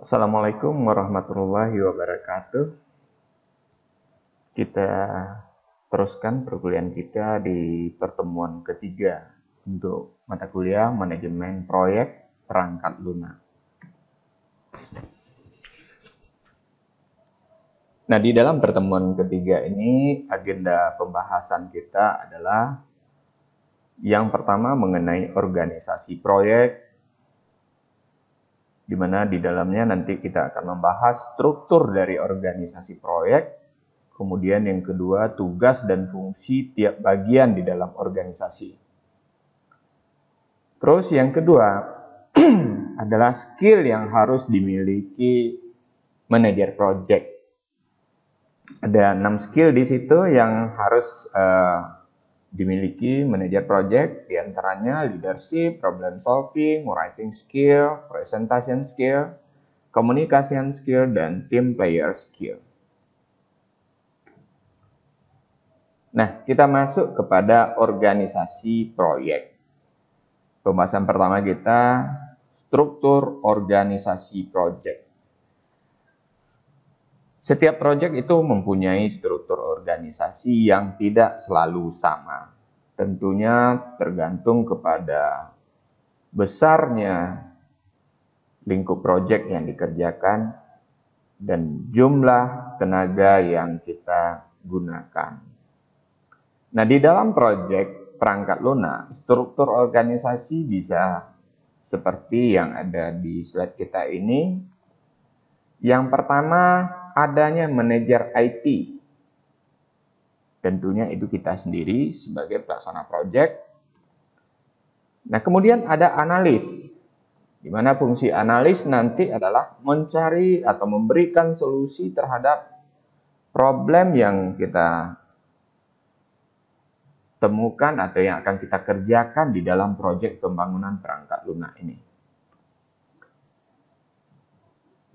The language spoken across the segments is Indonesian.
Assalamualaikum warahmatullahi wabarakatuh. Kita teruskan perkuliahan kita di pertemuan ketiga untuk mata kuliah manajemen proyek perangkat lunak. Nah, di dalam pertemuan ketiga ini agenda pembahasan kita adalah yang pertama mengenai organisasi proyek, di mana di dalamnya nanti kita akan membahas struktur dari organisasi proyek, kemudian yang kedua tugas dan fungsi tiap bagian di dalam organisasi. Terus yang kedua adalah skill yang harus dimiliki manajer proyek. Ada 6 skill di situ yang harus dimiliki manajer project, diantaranya leadership, problem solving, writing skill, presentation skill, communication skill, dan team player skill. Nah, kita masuk kepada organisasi proyek. Pembahasan pertama kita, struktur organisasi proyek. Setiap proyek itu mempunyai struktur organisasi yang tidak selalu sama. Tentunya tergantung kepada besarnya lingkup proyek yang dikerjakan dan jumlah tenaga yang kita gunakan. Nah, di dalam proyek perangkat lunak, struktur organisasi bisa seperti yang ada di slide kita ini. Yang pertama, adanya manajer IT. Tentunya itu kita sendiri sebagai pelaksana proyek. Nah, kemudian ada analis, di mana fungsi analis nanti adalah mencari atau memberikan solusi terhadap problem yang kita temukan atau yang akan kita kerjakan di dalam proyek pembangunan perangkat lunak ini.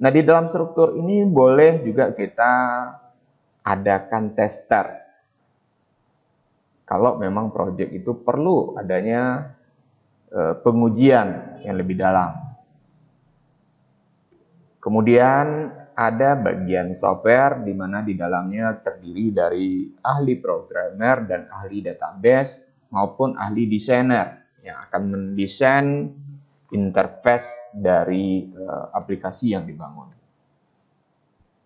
Nah, di dalam struktur ini boleh juga kita adakan tester. Kalau memang proyek itu perlu adanya pengujian yang lebih dalam. Kemudian ada bagian software di mana di dalamnya terdiri dari ahli programmer dan ahli database maupun ahli desainer yang akan mendesain interface dari aplikasi yang dibangun.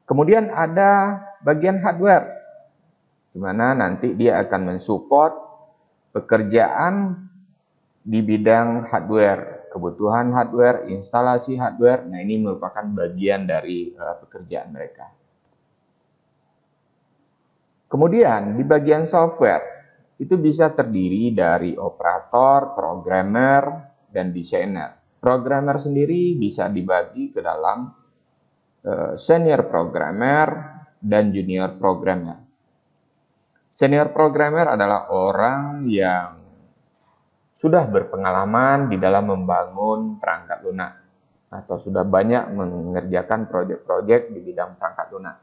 Kemudian ada bagian hardware, di mana nanti dia akan mensupport pekerjaan di bidang hardware, kebutuhan hardware, instalasi hardware. Nah, ini merupakan bagian dari pekerjaan mereka. Kemudian di bagian software, itu bisa terdiri dari operator, programmer, dan desainer. Programmer sendiri bisa dibagi ke dalam senior programmer dan junior programmer. Senior programmer adalah orang yang sudah berpengalaman di dalam membangun perangkat lunak atau sudah banyak mengerjakan proyek-proyek di bidang perangkat lunak.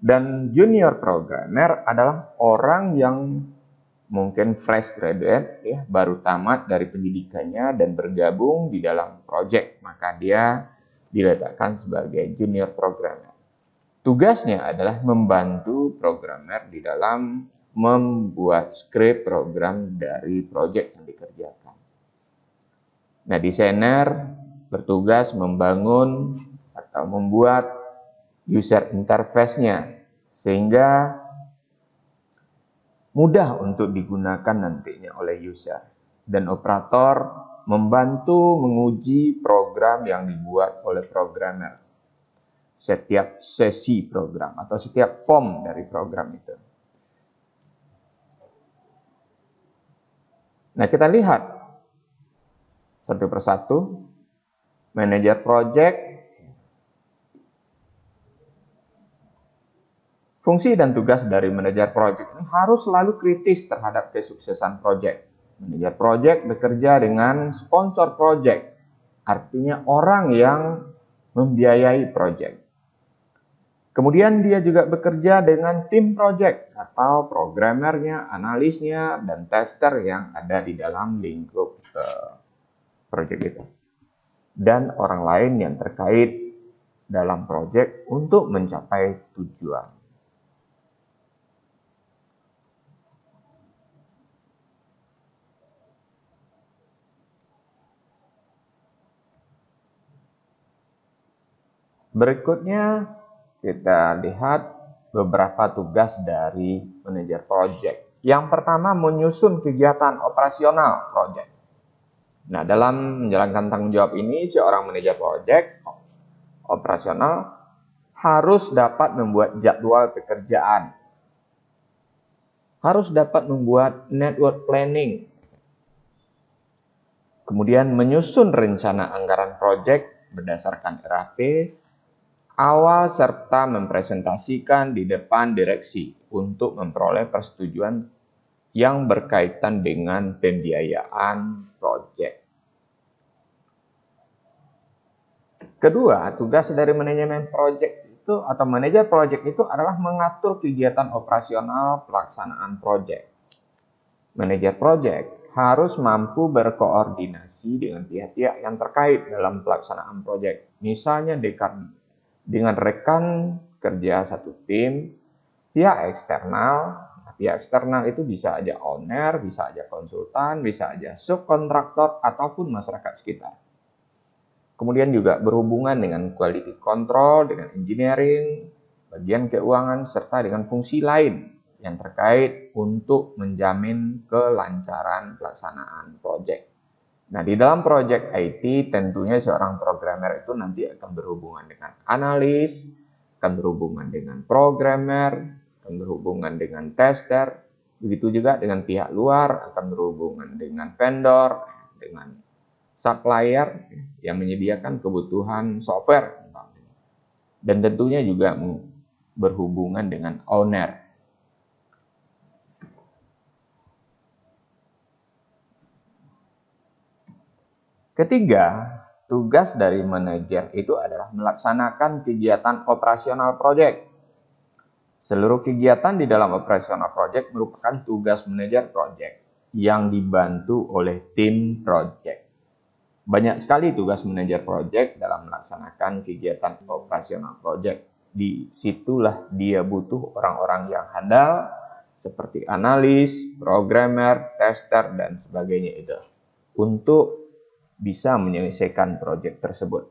Dan junior programmer adalah orang yang mungkin fresh graduate, ya, baru tamat dari pendidikannya dan bergabung di dalam proyek, maka dia diletakkan sebagai junior programmer. Tugasnya adalah membantu programmer di dalam membuat skrip program dari proyek yang dikerjakan. Nah, desainer bertugas membangun atau membuat user interface-nya sehingga mudah untuk digunakan nantinya oleh user. Dan operator membantu menguji program yang dibuat oleh programmer. Setiap sesi program atau setiap form dari program itu. Nah, kita lihat satu persatu. Manajer project. Fungsi dan tugas dari manajer proyek ini harus selalu kritis terhadap kesuksesan proyek. Manajer proyek bekerja dengan sponsor proyek, artinya orang yang membiayai proyek. Kemudian dia juga bekerja dengan tim proyek atau programmernya, analisnya, dan tester yang ada di dalam lingkup proyek itu. Dan orang lain yang terkait dalam proyek untuk mencapai tujuan. Berikutnya kita lihat beberapa tugas dari manajer proyek. Yang pertama, menyusun kegiatan operasional proyek. Nah, dalam menjalankan tanggung jawab ini, seorang manajer proyek operasional harus dapat membuat jadwal pekerjaan, harus dapat membuat network planning, kemudian menyusun rencana anggaran proyek berdasarkan RAP, awal serta mempresentasikan di depan direksi untuk memperoleh persetujuan yang berkaitan dengan pembiayaan proyek. Kedua, tugas dari manajemen proyek itu atau manajer proyek itu adalah mengatur kegiatan operasional pelaksanaan proyek. Manajer proyek harus mampu berkoordinasi dengan pihak-pihak yang terkait dalam pelaksanaan proyek. Misalnya dengan rekan kerja satu tim, pihak eksternal. Pihak eksternal itu bisa aja owner, bisa aja konsultan, bisa aja subkontraktor, ataupun masyarakat sekitar. Kemudian juga berhubungan dengan quality control, dengan engineering, bagian keuangan, serta dengan fungsi lain yang terkait untuk menjamin kelancaran pelaksanaan proyek. Nah, di dalam proyek IT tentunya seorang programmer itu nanti akan berhubungan dengan analis, akan berhubungan dengan programmer, akan berhubungan dengan tester, begitu juga dengan pihak luar, akan berhubungan dengan vendor, dengan supplier yang menyediakan kebutuhan software, dan tentunya juga berhubungan dengan owner. Ketiga, tugas dari manajer itu adalah melaksanakan kegiatan operasional proyek. Seluruh kegiatan di dalam operasional proyek merupakan tugas manajer proyek yang dibantu oleh tim proyek. Banyak sekali tugas manajer proyek dalam melaksanakan kegiatan operasional proyek. Di situlah dia butuh orang-orang yang handal seperti analis, programmer, tester, dan sebagainya itu untuk bisa menyelesaikan proyek tersebut.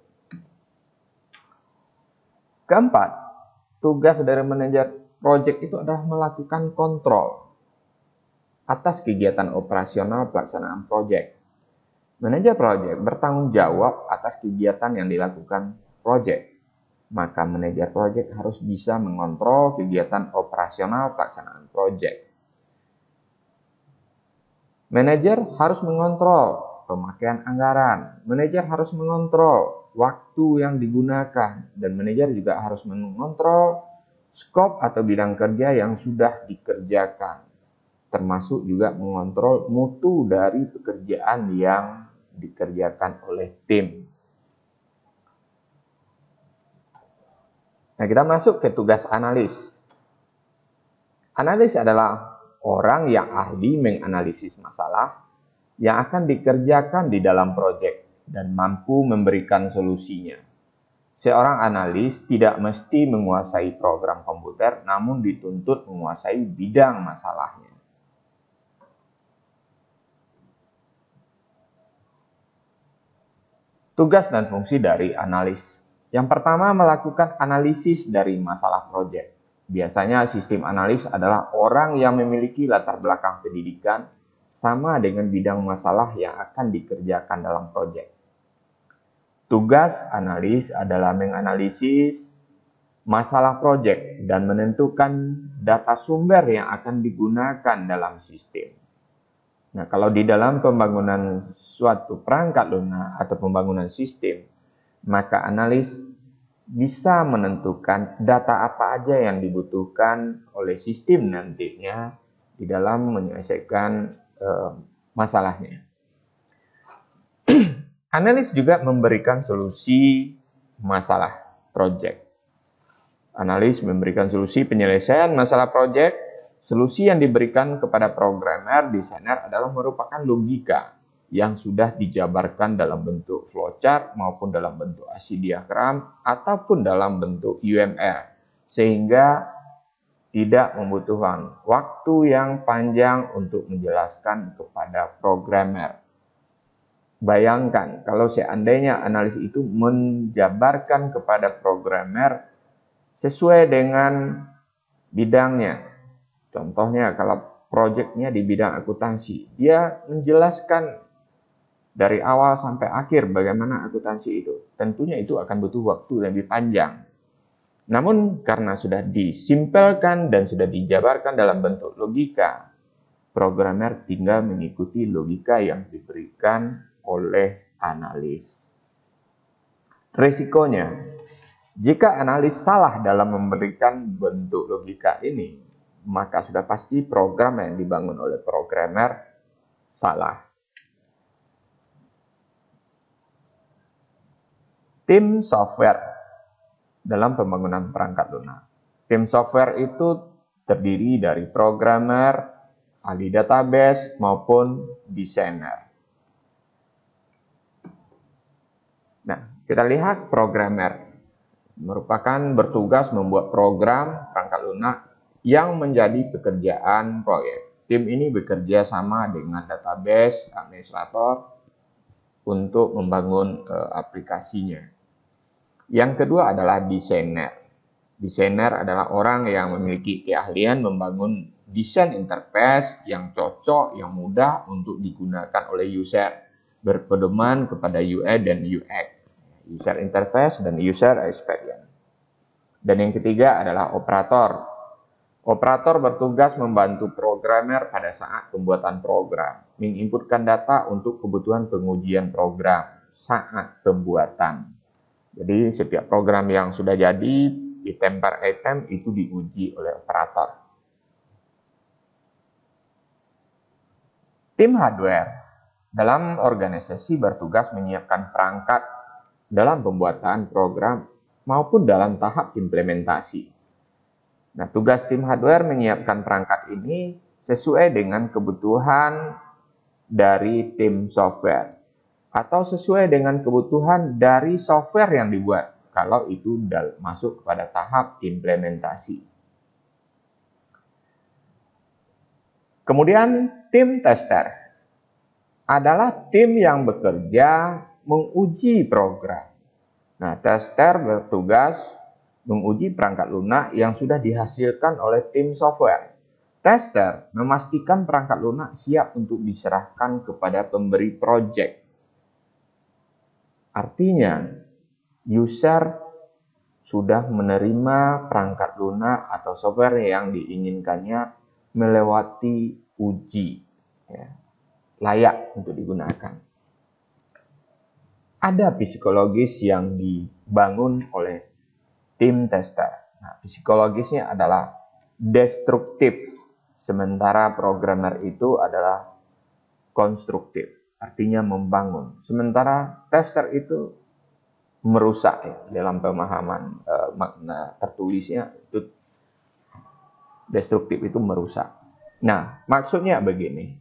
Keempat, tugas dari manajer proyek itu adalah melakukan kontrol atas kegiatan operasional pelaksanaan proyek. Manajer proyek bertanggung jawab atas kegiatan yang dilakukan proyek. Maka manajer proyek harus bisa mengontrol kegiatan operasional pelaksanaan proyek. Manajer harus mengontrol pemakaian anggaran. Manajer harus mengontrol waktu yang digunakan. Dan manajer juga harus mengontrol skop atau bidang kerja yang sudah dikerjakan. Termasuk juga mengontrol mutu dari pekerjaan yang dikerjakan oleh tim. Nah, kita masuk ke tugas analis. Analis adalah orang yang ahli menganalisis masalah yang akan dikerjakan di dalam proyek dan mampu memberikan solusinya. Seorang analis tidak mesti menguasai program komputer, namun dituntut menguasai bidang masalahnya. Tugas dan fungsi dari analis. Yang pertama, melakukan analisis dari masalah proyek. Biasanya sistem analis adalah orang yang memiliki latar belakang pendidikan sama dengan bidang masalah yang akan dikerjakan dalam proyek. Tugas analis adalah menganalisis masalah proyek dan menentukan data sumber yang akan digunakan dalam sistem. Nah, kalau di dalam pembangunan suatu perangkat lunak atau pembangunan sistem, maka analis bisa menentukan data apa aja yang dibutuhkan oleh sistem nantinya di dalam menyelesaikan masalahnya. Analis juga memberikan solusi masalah proyek. Analis memberikan solusi penyelesaian masalah proyek. Solusi yang diberikan kepada programmer, desainer adalah merupakan logika yang sudah dijabarkan dalam bentuk flowchart maupun dalam bentuk ASCII diagram ataupun dalam bentuk UML, sehingga tidak membutuhkan waktu yang panjang untuk menjelaskan kepada programmer. Bayangkan kalau seandainya analis itu menjabarkan kepada programmer sesuai dengan bidangnya. Contohnya kalau proyeknya di bidang akuntansi, dia menjelaskan dari awal sampai akhir bagaimana akuntansi itu. Tentunya itu akan butuh waktu lebih panjang. Namun karena sudah disimpelkan dan sudah dijabarkan dalam bentuk logika, programmer tinggal mengikuti logika yang diberikan oleh analis. Risikonya, jika analis salah dalam memberikan bentuk logika ini, maka sudah pasti program yang dibangun oleh programmer salah. Tim software dalam pembangunan perangkat lunak. Tim software itu terdiri dari programmer, ahli database, maupun desainer. Nah, kita lihat programmer merupakan bertugas membuat program perangkat lunak yang menjadi pekerjaan proyek. Tim ini bekerja sama dengan database, administrator untuk membangun aplikasinya. Yang kedua adalah desainer. Desainer adalah orang yang memiliki keahlian membangun desain interface yang cocok, yang mudah untuk digunakan oleh user, berpedoman kepada UI dan UX, user interface dan user experience. Dan yang ketiga adalah operator. Operator bertugas membantu programmer pada saat pembuatan program, menginputkan data untuk kebutuhan pengujian program saat pembuatan. Jadi setiap program yang sudah jadi, item per item itu diuji oleh operator. Tim hardware dalam organisasi bertugas menyiapkan perangkat dalam pembuatan program maupun dalam tahap implementasi. Nah, tugas tim hardware menyiapkan perangkat ini sesuai dengan kebutuhan dari tim software atau sesuai dengan kebutuhan dari software yang dibuat kalau itu masuk kepada tahap implementasi. Kemudian tim tester adalah tim yang bekerja menguji program. Nah, tester bertugas menguji perangkat lunak yang sudah dihasilkan oleh tim software. Tester memastikan perangkat lunak siap untuk diserahkan kepada pemberi proyek. Artinya, user sudah menerima perangkat lunak atau software yang diinginkannya melewati uji, ya, layak untuk digunakan. Ada psikologis yang dibangun oleh tim tester. Nah, psikologisnya adalah destruktif, sementara programmer itu adalah konstruktif. Artinya membangun. Sementara tester itu merusak, ya, dalam pemahaman makna tertulisnya itu destruktif itu merusak. Nah, maksudnya begini.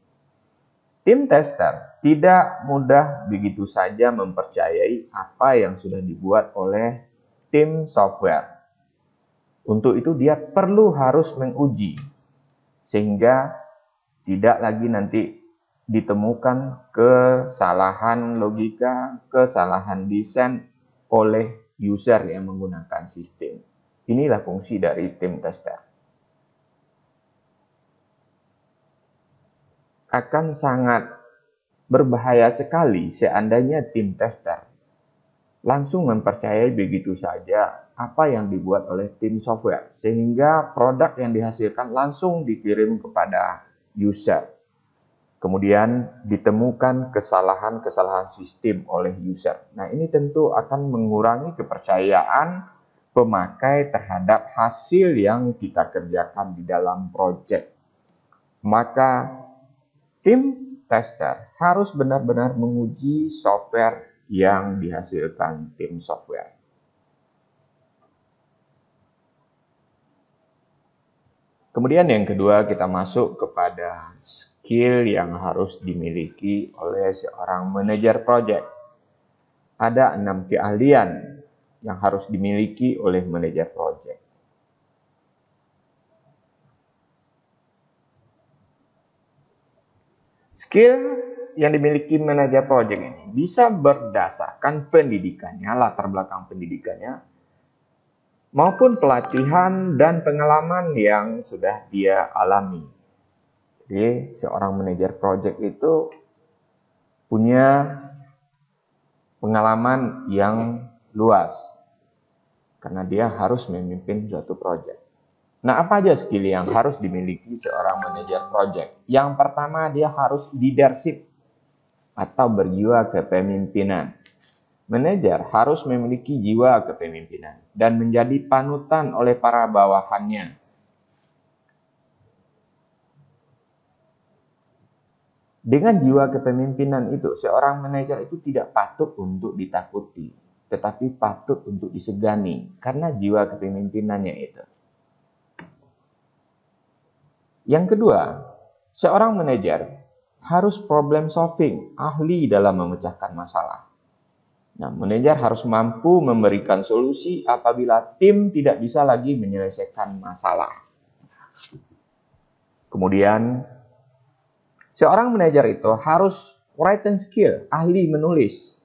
Tim tester tidak mudah begitu saja mempercayai apa yang sudah dibuat oleh tim software. Untuk itu dia perlu harus menguji sehingga tidak lagi nanti ditemukan kesalahan logika, kesalahan desain oleh user yang menggunakan sistem. Inilah fungsi dari tim tester. Akan sangat berbahaya sekali seandainya tim tester langsung mempercayai begitu saja apa yang dibuat oleh tim software, sehingga produk yang dihasilkan langsung dikirim kepada user. Kemudian ditemukan kesalahan-kesalahan sistem oleh user. Nah, ini tentu akan mengurangi kepercayaan pemakai terhadap hasil yang kita kerjakan di dalam proyek. Maka tim tester harus benar-benar menguji software yang dihasilkan tim software. Kemudian yang kedua, kita masuk kepada skill yang harus dimiliki oleh seorang manajer project. Ada 6 keahlian yang harus dimiliki oleh manajer project. Skill yang dimiliki manajer project ini bisa berdasarkan pendidikannya, latar belakang pendidikannya, maupun pelatihan dan pengalaman yang sudah dia alami. Jadi, seorang manajer project itu punya pengalaman yang luas karena dia harus memimpin suatu project. Nah, apa aja skill yang harus dimiliki seorang manajer project? Yang pertama, dia harus leadership atau berjiwa kepemimpinan. Manajer harus memiliki jiwa kepemimpinan dan menjadi panutan oleh para bawahannya. Dengan jiwa kepemimpinan itu, seorang manajer itu tidak patut untuk ditakuti, tetapi patut untuk disegani karena jiwa kepemimpinannya itu. Yang kedua, seorang manajer harus problem solving, ahli dalam memecahkan masalah. Nah, manajer harus mampu memberikan solusi apabila tim tidak bisa lagi menyelesaikan masalah. Kemudian, seorang manajer itu harus writing skill, ahli menulis.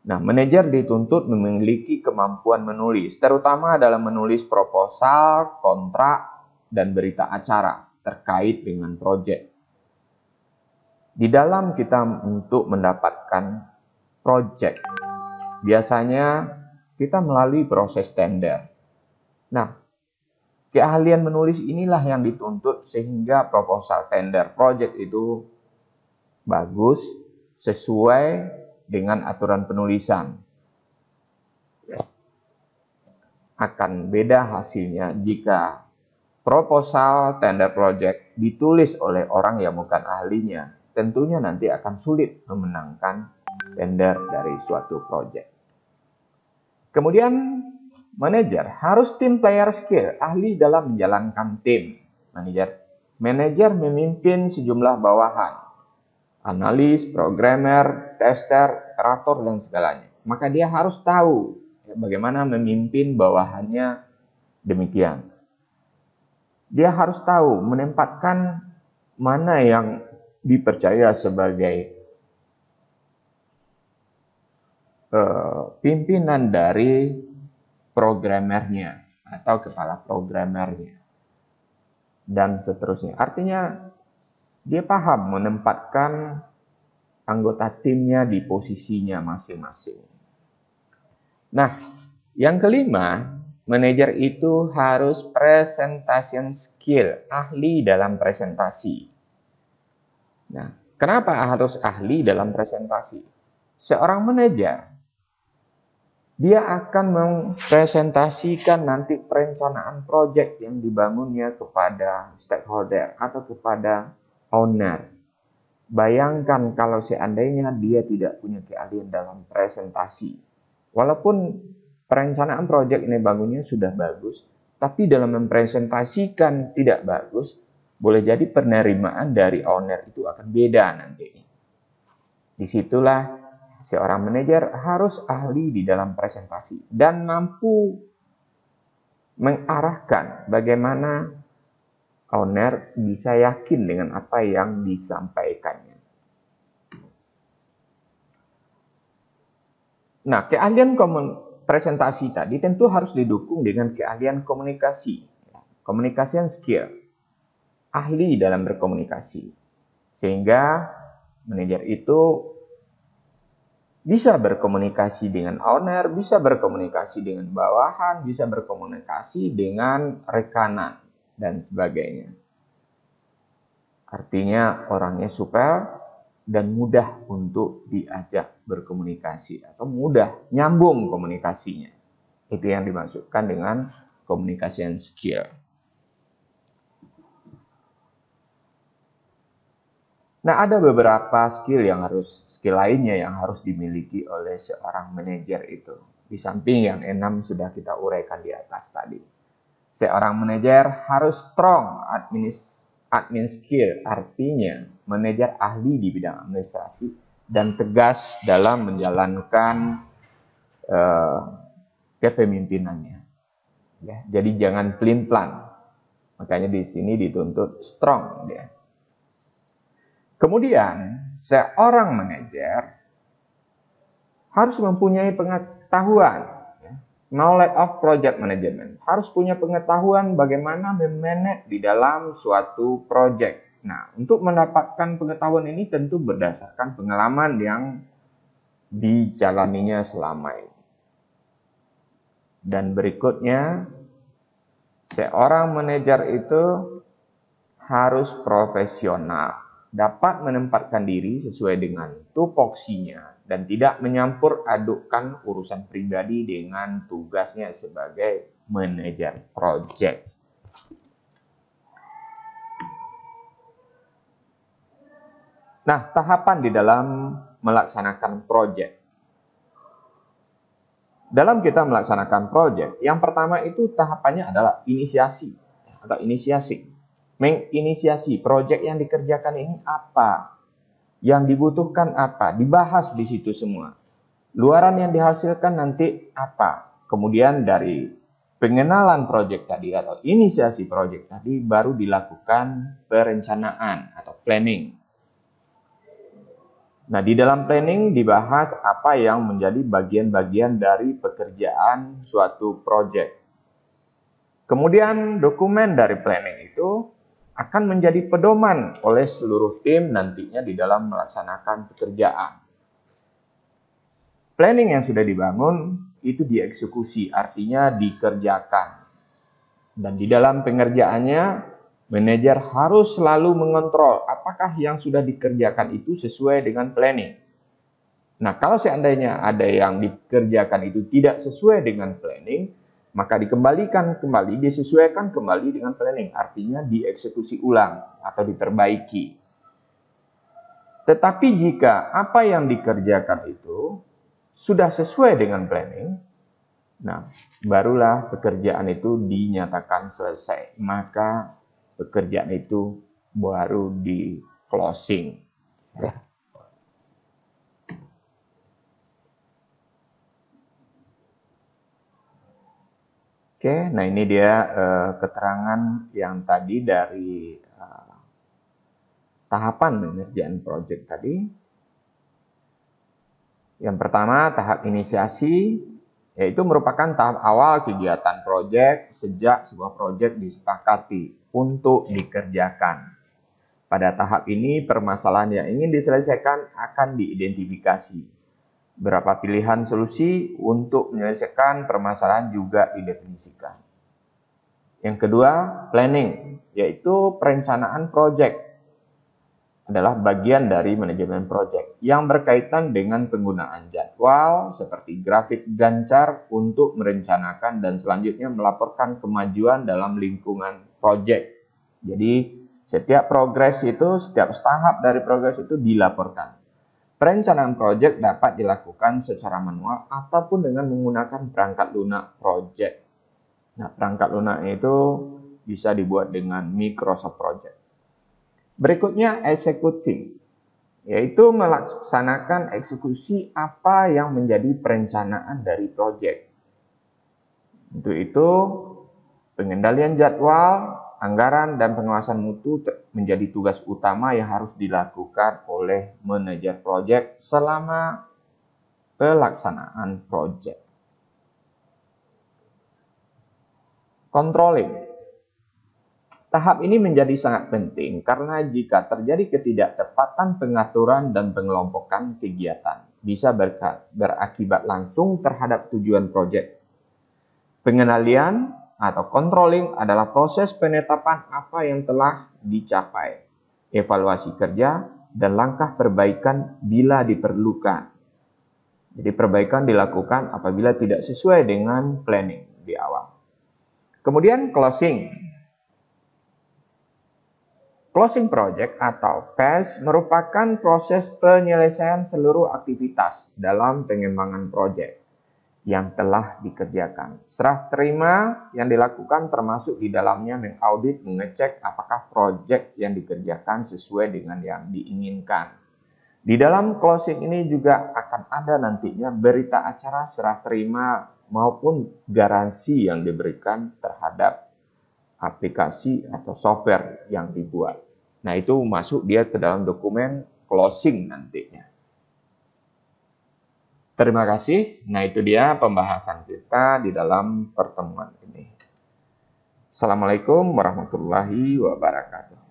Nah, manajer dituntut memiliki kemampuan menulis, terutama dalam menulis proposal, kontrak, dan berita acara terkait dengan proyek. Di dalam kita untuk mendapatkan project, biasanya kita melalui proses tender. Nah, keahlian menulis inilah yang dituntut sehingga proposal tender project itu bagus, sesuai dengan aturan penulisan. Akan beda hasilnya jika proposal tender project ditulis oleh orang yang bukan ahlinya. Tentunya nanti akan sulit memenangkan tender dari suatu proyek. Kemudian, manajer harus team player skill, ahli dalam menjalankan tim. Manajer memimpin sejumlah bawahan, analis, programmer, tester, operator, dan segalanya. Maka dia harus tahu bagaimana memimpin bawahannya demikian. Dia harus tahu menempatkan mana yang dipercaya sebagai pimpinan dari programmernya atau kepala programmernya dan seterusnya. Artinya dia paham menempatkan anggota timnya di posisinya masing-masing. Nah, yang kelima, manajer itu harus presentation skill, ahli dalam presentasi. Nah, kenapa harus ahli dalam presentasi? Seorang manajer dia akan mempresentasikan nanti perencanaan proyek yang dibangunnya kepada stakeholder atau kepada owner. Bayangkan kalau seandainya dia tidak punya keahlian dalam presentasi. Walaupun perencanaan proyek ini bangunnya sudah bagus, tapi dalam mempresentasikan tidak bagus, boleh jadi penerimaan dari owner itu akan beda nanti. Disitulah seorang manajer harus ahli di dalam presentasi dan mampu mengarahkan bagaimana owner bisa yakin dengan apa yang disampaikannya. Nah, keahlian presentasi tadi tentu harus didukung dengan keahlian komunikasi, communication skill, ahli dalam berkomunikasi, sehingga manajer itu bisa berkomunikasi dengan owner, bisa berkomunikasi dengan bawahan, bisa berkomunikasi dengan rekanan, dan sebagainya. Artinya orangnya supel dan mudah untuk diajak berkomunikasi atau mudah nyambung komunikasinya. Itu yang dimaksudkan dengan communication skill. Nah, ada beberapa skill lainnya yang harus dimiliki oleh seorang manajer itu. Di samping yang 6 sudah kita uraikan di atas tadi. Seorang manajer harus strong admin skill, artinya manajer ahli di bidang administrasi dan tegas dalam menjalankan kepemimpinannya. Ya, jadi jangan pelin-pelan. Makanya di sini dituntut strong dia. Kemudian seorang manajer harus mempunyai pengetahuan, knowledge of project management. Harus punya pengetahuan bagaimana memanage di dalam suatu project. Nah, untuk mendapatkan pengetahuan ini tentu berdasarkan pengalaman yang dijalaninya selama ini. Dan berikutnya, seorang manajer itu harus profesional, dapat menempatkan diri sesuai dengan tupoksinya dan tidak menyampur adukkan urusan pribadi dengan tugasnya sebagai manajer project. Nah, tahapan di dalam melaksanakan project. Dalam kita melaksanakan project, yang pertama itu tahapannya adalah inisiasi atau inisiasi. Menginisiasi project yang dikerjakan ini apa, yang dibutuhkan apa, dibahas di situ semua. Luaran yang dihasilkan nanti apa. Kemudian dari pengenalan project tadi atau inisiasi project tadi baru dilakukan perencanaan atau planning. Nah, di dalam planning dibahas apa yang menjadi bagian-bagian dari pekerjaan suatu project. Kemudian dokumen dari planning itu akan menjadi pedoman oleh seluruh tim nantinya di dalam melaksanakan pekerjaan. Planning yang sudah dibangun itu dieksekusi, artinya dikerjakan. Dan di dalam pengerjaannya, manajer harus selalu mengontrol apakah yang sudah dikerjakan itu sesuai dengan planning. Nah, kalau seandainya ada yang dikerjakan itu tidak sesuai dengan planning, maka dikembalikan kembali, disesuaikan kembali dengan planning. Artinya dieksekusi ulang atau diperbaiki. Tetapi jika apa yang dikerjakan itu sudah sesuai dengan planning, nah, barulah pekerjaan itu dinyatakan selesai. Maka pekerjaan itu baru di closing. Oke, nah ini dia keterangan yang tadi dari tahapan pengerjaan project tadi. Yang pertama, tahap inisiasi, yaitu merupakan tahap awal kegiatan project sejak sebuah project disepakati untuk dikerjakan. Pada tahap ini, permasalahan yang ingin diselesaikan akan diidentifikasi. Berapa pilihan solusi untuk menyelesaikan permasalahan juga didefinisikan. Yang kedua, planning, yaitu perencanaan project. Adalah bagian dari manajemen project yang berkaitan dengan penggunaan jadwal seperti grafik gancar untuk merencanakan dan selanjutnya melaporkan kemajuan dalam lingkungan project. Jadi setiap progres itu, setiap tahap dari progres itu dilaporkan. Perencanaan project dapat dilakukan secara manual ataupun dengan menggunakan perangkat lunak project. Nah, perangkat lunak itu bisa dibuat dengan Microsoft Project. Berikutnya executing, yaitu melaksanakan eksekusi apa yang menjadi perencanaan dari proyek. Untuk itu, pengendalian jadwal, anggaran, dan pengawasan mutu menjadi tugas utama yang harus dilakukan oleh manajer proyek selama pelaksanaan proyek. Controlling. Tahap ini menjadi sangat penting karena jika terjadi ketidaktepatan pengaturan dan pengelompokan kegiatan, bisa berakibat langsung terhadap tujuan proyek. Pengenalian atau controlling adalah proses penetapan apa yang telah dicapai, evaluasi kerja, dan langkah perbaikan bila diperlukan. Jadi perbaikan dilakukan apabila tidak sesuai dengan planning di awal. Kemudian closing. Closing project atau phase merupakan proses penyelesaian seluruh aktivitas dalam pengembangan project. yang telah dikerjakan. Serah terima yang dilakukan termasuk di dalamnya mengaudit, mengecek apakah proyek yang dikerjakan sesuai dengan yang diinginkan. Di dalam closing ini juga akan ada nantinya berita acara serah terima maupun garansi yang diberikan terhadap aplikasi atau software yang dibuat. Nah, itu masuk dia ke dalam dokumen closing nantinya. Terima kasih. Nah, itu dia pembahasan kita di dalam pertemuan ini. Assalamualaikum warahmatullahi wabarakatuh.